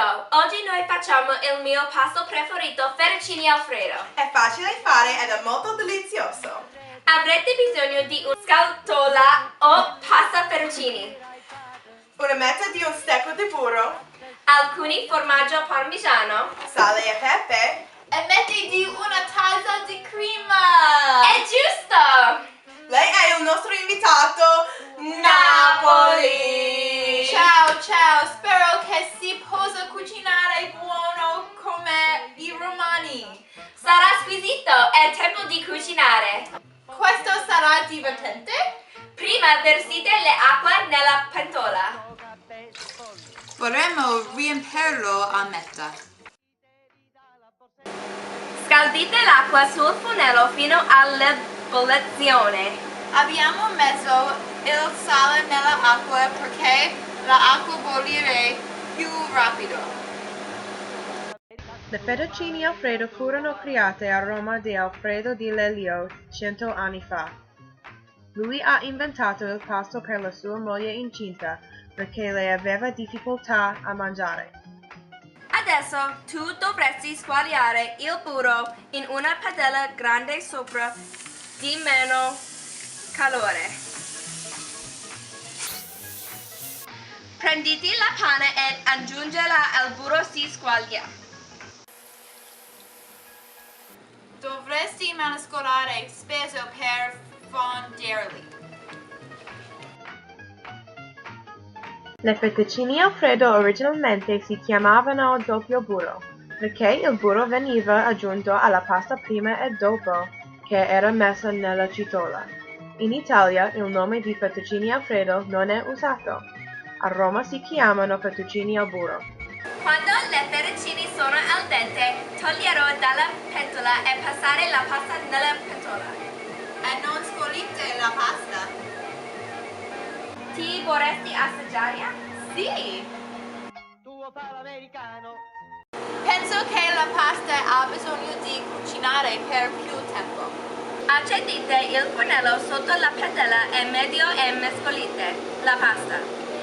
Ciao, oggi noi facciamo il mio pasto preferito, fettuccine Alfredo. È facile da fare ed è molto delizioso. Avrete bisogno di una scatola o pasta fettuccine, Una metà di un stecco di burro, alcuni formaggio parmigiano, sale e pepe. E metti di una tazza di crema. È giusto! Lei è il nostro invitato Napoli. Ciao, spero che si possa cucinare buono come i romani. Sarà squisito, è tempo di cucinare. Questo sarà divertente? Prima versite le acque nella pentola. Vorremmo riempirlo a metà. Scaldate l'acqua sul fornello fino all'ebollizione. Abbiamo messo il sale nell'acqua perché l'acqua bollire più rapido. Le fettuccine Alfredo furono create a Roma da Alfredo di Lelio 100 anni fa. Lui ha inventato il pasto per la sua moglie incinta perché lei aveva difficoltà a mangiare. Adesso tu dovresti squagliare il burro in una padella grande sopra di meno calore. Prenditi la panna ed aggiungila al burro si squaglia. Dovresti mescolare spesso per fonderli. Le fettuccine Alfredo originalmente si chiamavano doppio burro, perché il burro veniva aggiunto alla pasta prima e dopo che era messa nella ciotola. In Italia il nome di fettuccine Alfredo non è usato. A Roma si chiamano fettuccine al burro. Quando le fettuccine sono al dente, toglierò dalla pentola e passare la pasta nella pentola. E non scollite la pasta. Ti vorresti assaggiare? Sì! Penso che la pasta ha bisogno di cucinare per più tempo. Accendete il fornello sotto la padella e medio e mescolite la pasta,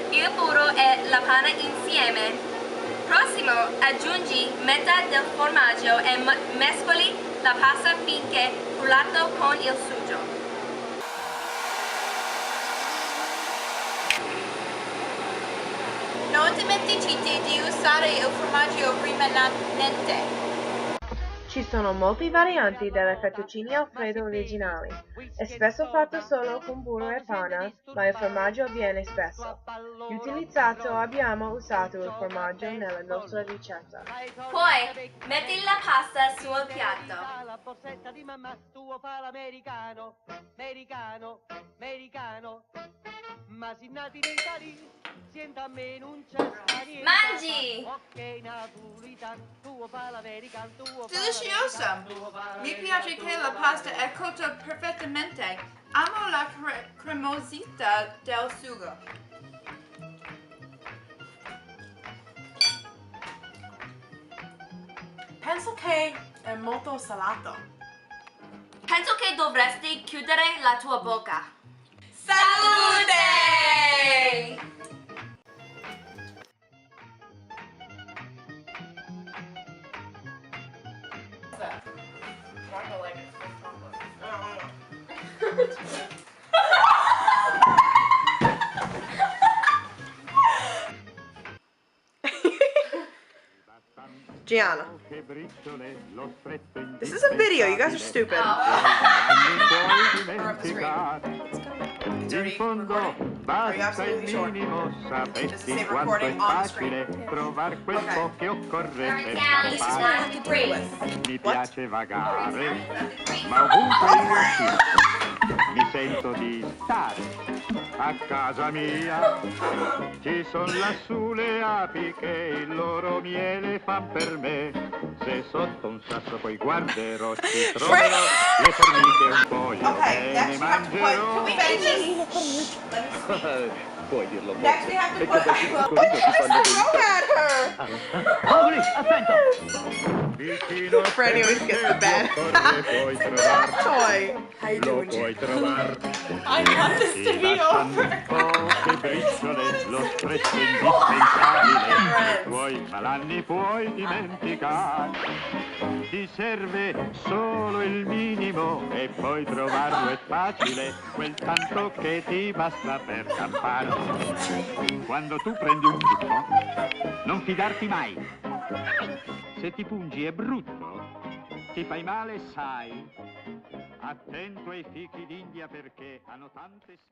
il burro e la panna insieme. Prossimo, aggiungi metà del formaggio e mescoli la pasta finché frullato con il sugo. Non dimenticate di usare il formaggio primeramente. Ci sono molte varianti delle fettuccine Alfredo originali. È spesso fatto solo con burro e panna, ma il formaggio viene spesso utilizzato. Abbiamo usato il formaggio nella nostra ricetta. Poi, metti la pasta sul piatto. Mangi! Deliziosa! Mi piace che la pasta è cotta perfettamente. Amo la cremosità del sugo. Penso che è molto salato. Penso che dovresti chiudere la tua bocca. Salute! Gianna, this is a video. You guys are stupid. In fondo basta il minimo, sapessi quanto è facile trovar quel po' che occorre per scappare. Mi piace vagare, ma ovunque io sia, mi sento di stare a casa mia. Ci son lassù le api che il loro miele fan per me. Se sotto un sasso poi guarderò, ci troverò le formiche un po', io Okay, me next ne we have to put. Can we mangerò. finish this? Let me see. Puoi dirlo Next we have to put. Perché What did you just throw at her? Poveri, aspetta! Vicino a Freddy always gets the bad. puoi trovar, Toy. How you lo doing? puoi trovar. I want this to be over. Che briciole, lo stretto indispensabile, i tuoi malanni puoi dimenticare. Ti serve solo il minimo e poi trovarlo è facile, quel tanto che ti basta per campare. Quando tu prendi un ciuffo, non fidarti mai. Se ti pungi è brutto, ti fai male, sai. Attento ai fichi d'India perché hanno tante spine.